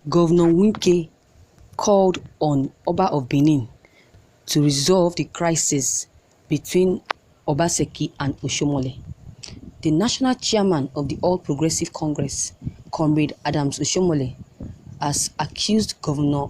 Governor Wike called on Oba of Benin to resolve the crisis between Obaseki and Oshiomole. The national chairman of the All Progressive Congress, Comrade Adams Oshiomole, has accused Governor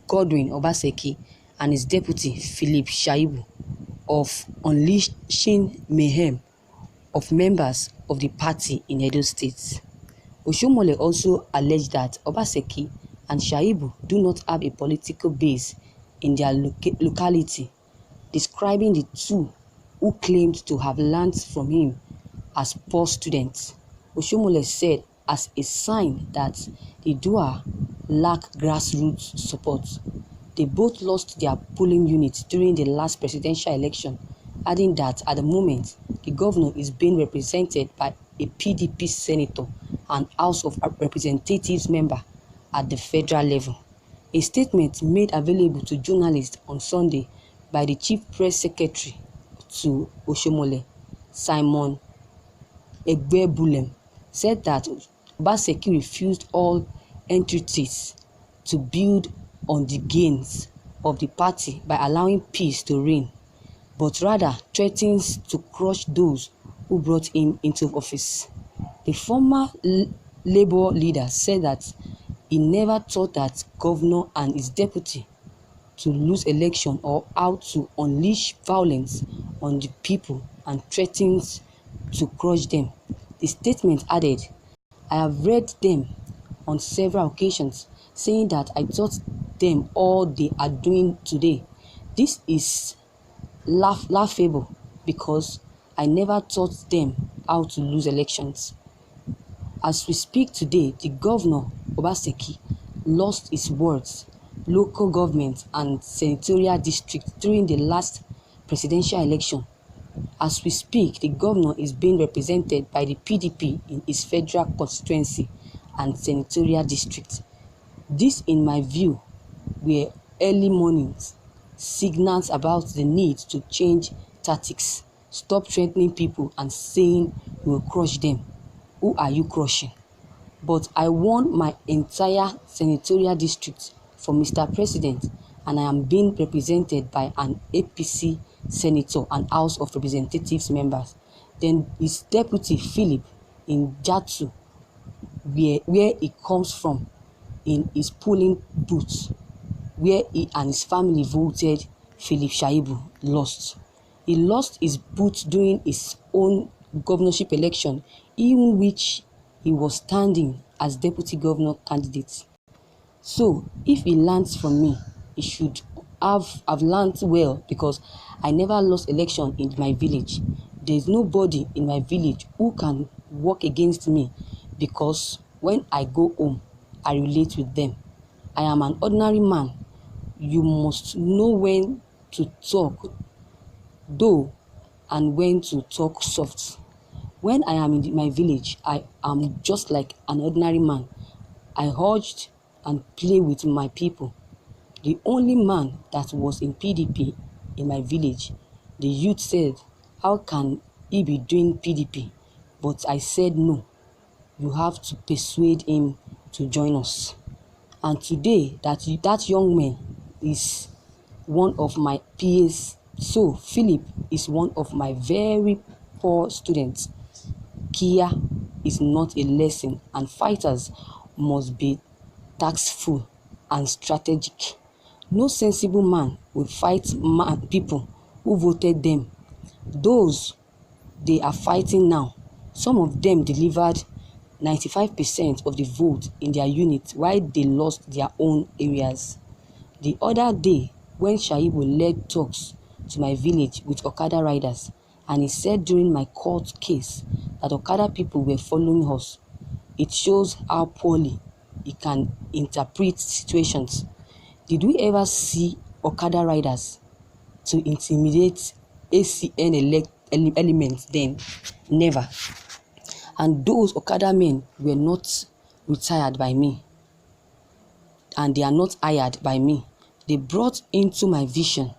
Godwin Obaseki and his deputy Philip Shaibu of unleashing mayhem of members of the party in Edo State. Oshiomole also alleged that Obaseki and Shaibu do not have a political base in their locality, describing the two who claimed to have learned from him as poor students. Oshiomole said as a sign that the duo lack grassroots support. They both lost their polling units during the last presidential election, adding that at the moment, the governor is being represented by a PDP senator and House of Representatives member at the federal level. A statement made available to journalists on Sunday by the chief press secretary to Oshiomole, Simon Egbebulem, said that Obaseki refused all entities to build on the gains of the party by allowing peace to reign, but rather threatens to crush those who brought him into office. The former Labour leader said that he never thought that governor and his deputy to lose election or how to unleash violence on the people and threatens to crush them. The statement added, "I have read them on several occasions saying that I taught them all they are doing today. This is laughable because I never taught them how to lose elections." As we speak today, the governor, Obaseki, lost his wards, local government and senatorial districts during the last presidential election. As we speak, the governor is being represented by the PDP in his federal constituency and senatorial district. This, in my view, were early mornings signals about the need to change tactics, stop threatening people and saying you will crush them. Who are you crushing? But I won my entire senatorial district for Mr. President, and I am being represented by an APC senator and House of Representatives members. Then his deputy Philip in Jatu, where he comes from, in his polling booth, where he and his family voted, Philip Shaibu lost. He lost his booth during his own governorship election, in which he was standing as deputy governor candidate. So if he learns from me, he should have learned well, because I never lost election in my village. There is nobody in my village who can work against me, because when I go home, I relate with them. I am an ordinary man. You must know when to talk though and when to talk soft. When I am in my village, I am just like an ordinary man. I urged and play with my people. The only man that was in PDP in my village, the youth said, how can he be doing PDP? But I said no, you have to persuade him to join us. And today, that young man is one of my peers. So Philip is one of my very poor students. Kia is not a lesson, and fighters must be tactful and strategic. No sensible man will fight people who voted them. Those they are fighting now, some of them delivered 95% of the vote in their unit while they lost their own areas. The other day, when Shaibu led talks to my village with Okada riders, and he said during my court case that Okada people were following us, it shows how poorly he can interpret situations. Did we ever see Okada riders to intimidate ACN elements then? Never. And those Okada men were not retired by me, and they are not hired by me. They brought into my vision.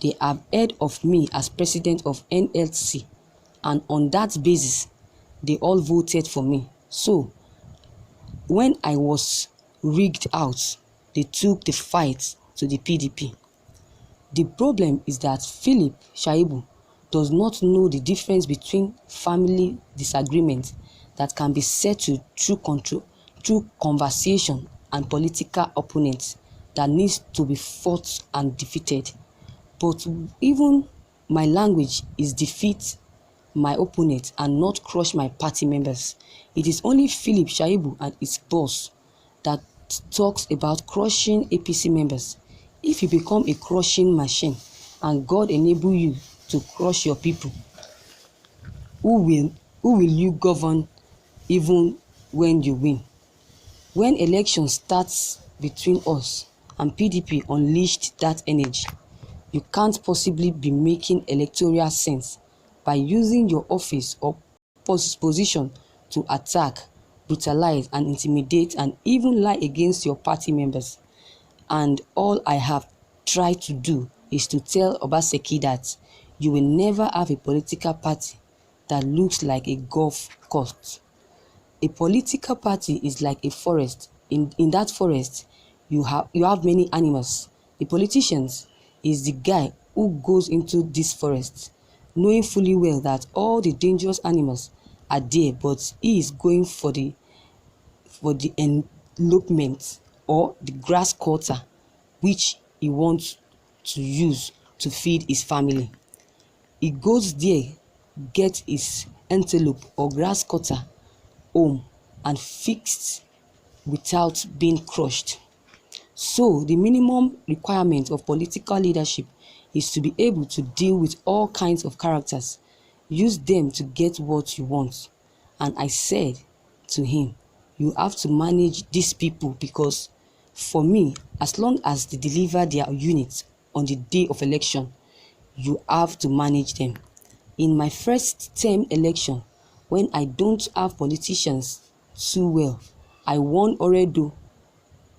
They have heard of me as president of NLC, and on that basis, they all voted for me. So, when I was rigged out. They took the fight to the PDP. The problem is that Philip Shaibu does not know the difference between family disagreement that can be settled through conversation and political opponents that needs to be fought and defeated. But even my language is defeat my opponent and not crush my party members. It is only Philip Shaibu and his boss that talks about crushing APC members. If you become a crushing machine and God enable you to crush your people, who will you govern even when you win? When election starts between us and PDP unleashed that energy, you can't possibly be making electoral sense by using your office or position to attack, brutalize and intimidate and even lie against your party members. And all I have tried to do is to tell Obaseki that you will never have a political party that looks like a golf course. A political party is like a forest. In that forest, you have many animals. The politicians is the guy who goes into this forest, knowing fully well that all the dangerous animals are there, but he is going for the elopement or the grass cutter, which he wants to use to feed his family. He goes there, gets his antelope or grass cutter home and fixed without being crushed. So the minimum requirement of political leadership is to be able to deal with all kinds of characters, use them to get what you want. And I said to him, you have to manage these people, because for me, as long as they deliver their units on the day of election, you have to manage them. In my first term election, when I don't have politicians too well, I won Oredo,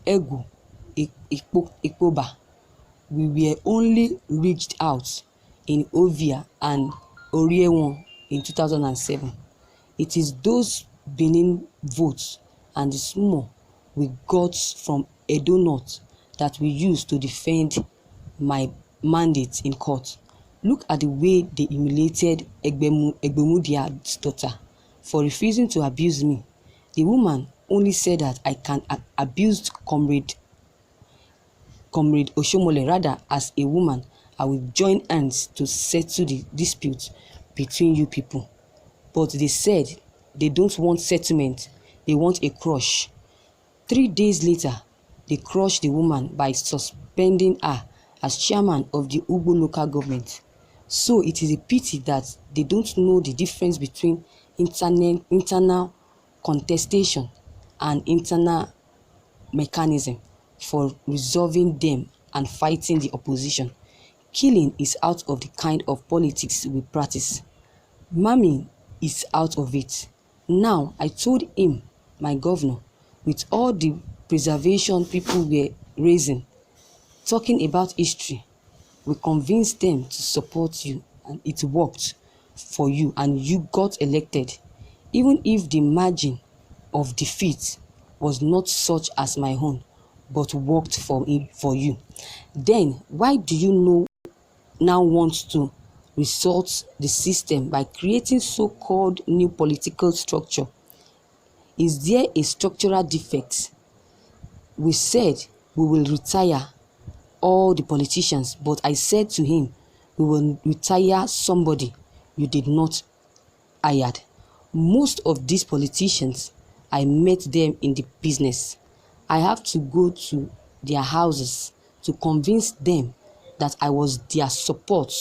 Egu, Ikpoba. We were only reached out in Ovia and Oriewon in 2007. It is those Benin votes and the small we got from Edo North that we used to defend my mandate in court. Look at the way they humiliated Egbemudia's daughter for refusing to abuse me. The woman only said that I can abuse Comrade Oshiomole. Rather, as a woman, I will join hands to settle the dispute between you people. But they said they don't want settlement, they want a crush. 3 days later, they crushed the woman by suspending her as chairman of the Ugbo local government. So it is a pity that they don't know the difference between internal contestation and internal mechanism for resolving them and fighting the opposition. Killing is out of the kind of politics we practice. Mamming is out of it. Now, I told him, my governor, with all the preservation people were raising, talking about history, we convinced them to support you and it worked for you and you got elected. Even if the margin of defeat was not such as my own, but worked for you. Then why do you now want to resort the system by creating so-called new political structure? Is there a structural defect? We said we will retire all the politicians, but I said to him, we will retire somebody you did not hire. Most of these politicians, I met them in the business. I have to go to their houses to convince them that I was their support.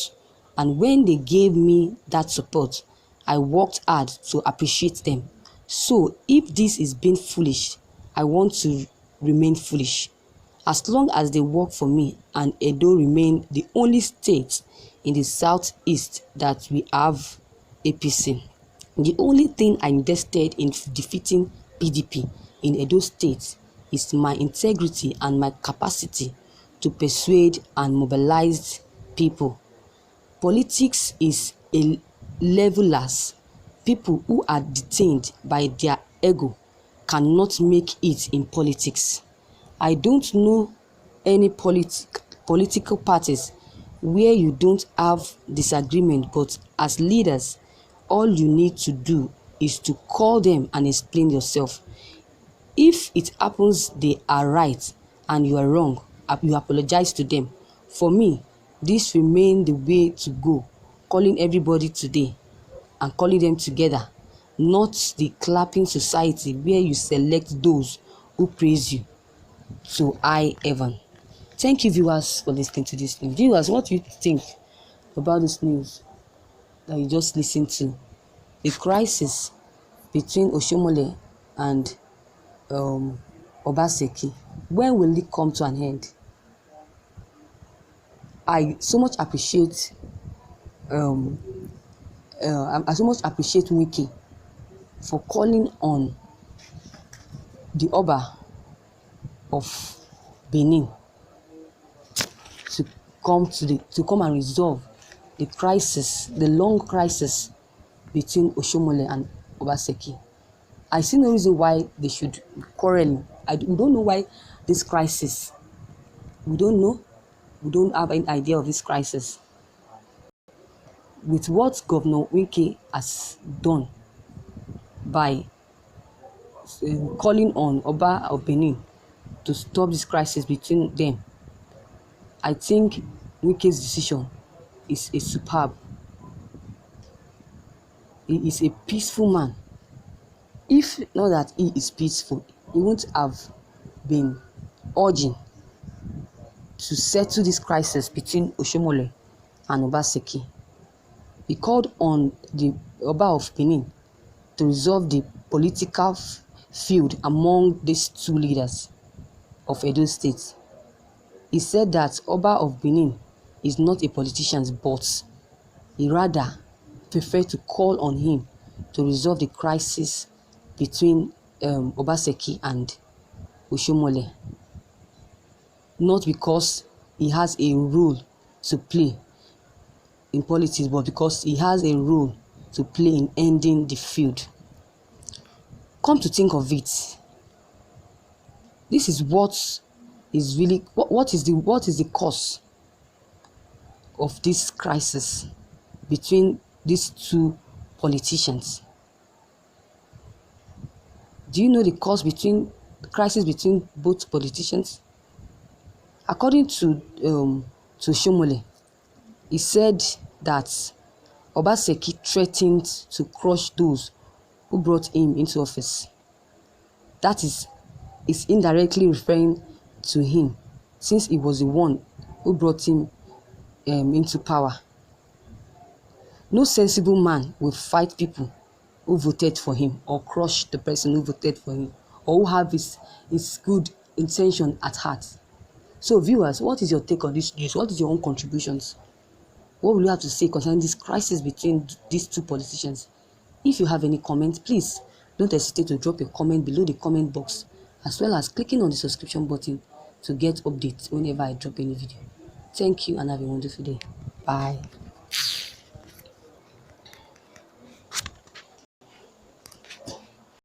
And when they gave me that support, I worked hard to appreciate them. So if this is being foolish, I want to remain foolish. As long as they work for me and Edo remain the only state in the southeast that we have APC. The only thing I invested in defeating PDP in Edo State is my integrity and my capacity to persuade and mobilize people. Politics is a levelers. People who are detained by their ego cannot make it in politics. I don't know any political parties where you don't have disagreement, but as leaders, all you need to do is to call them and explain yourself. If it happens they are right and you are wrong, you apologize to them. For me, this remain the way to go, calling everybody today and calling them together, not the clapping society where you select those who praise you to high heaven. Thank you, viewers, for listening to this news. Viewers, what do you think about this news that you just listened to? The crisis between Oshiomole and Obaseki. When will it come to an end? I so much appreciate I so much appreciate Wiki for calling on the Oba of Benin to come and resolve the crisis, the long crisis between Oshiomole and Obaseki. I see no reason why they should quarrel. We don't know why this crisis. We don't know. We don't have any idea of this crisis. With what Governor Wike has done by calling on Oba of Benin to stop this crisis between them, I think Wike's decision is superb. He is a peaceful man. If not that he is peaceful, he won't have been urging to settle this crisis between Oshiomole and Obaseki. He called on the Oba of Benin to resolve the political feud among these two leaders of Edo State. He said that Oba of Benin is not a politician, but he rather preferred to call on him to resolve the crisis between Obaseki and Oshiomole. Not because he has a role to play in politics, but because he has a role to play in ending the feud. Come to think of it, this is what is really what is the cause of this crisis between these two politicians. Do you know the cause between the crisis between both politicians? According to Oshiomole, he said that Obaseki threatened to crush those who brought him into office. That is indirectly referring to him, since he was the one who brought him into power. No sensible man will fight people who voted for him or crush the person who voted for him or who have his good intention at heart. So viewers, what is your take on this news? What is your own contributions? What will you have to say concerning this crisis between these two politicians? If you have any comments, please don't hesitate to drop a comment below the comment box, as well as clicking on the subscription button to get updates whenever I drop any video. Thank you and have a wonderful day. Bye.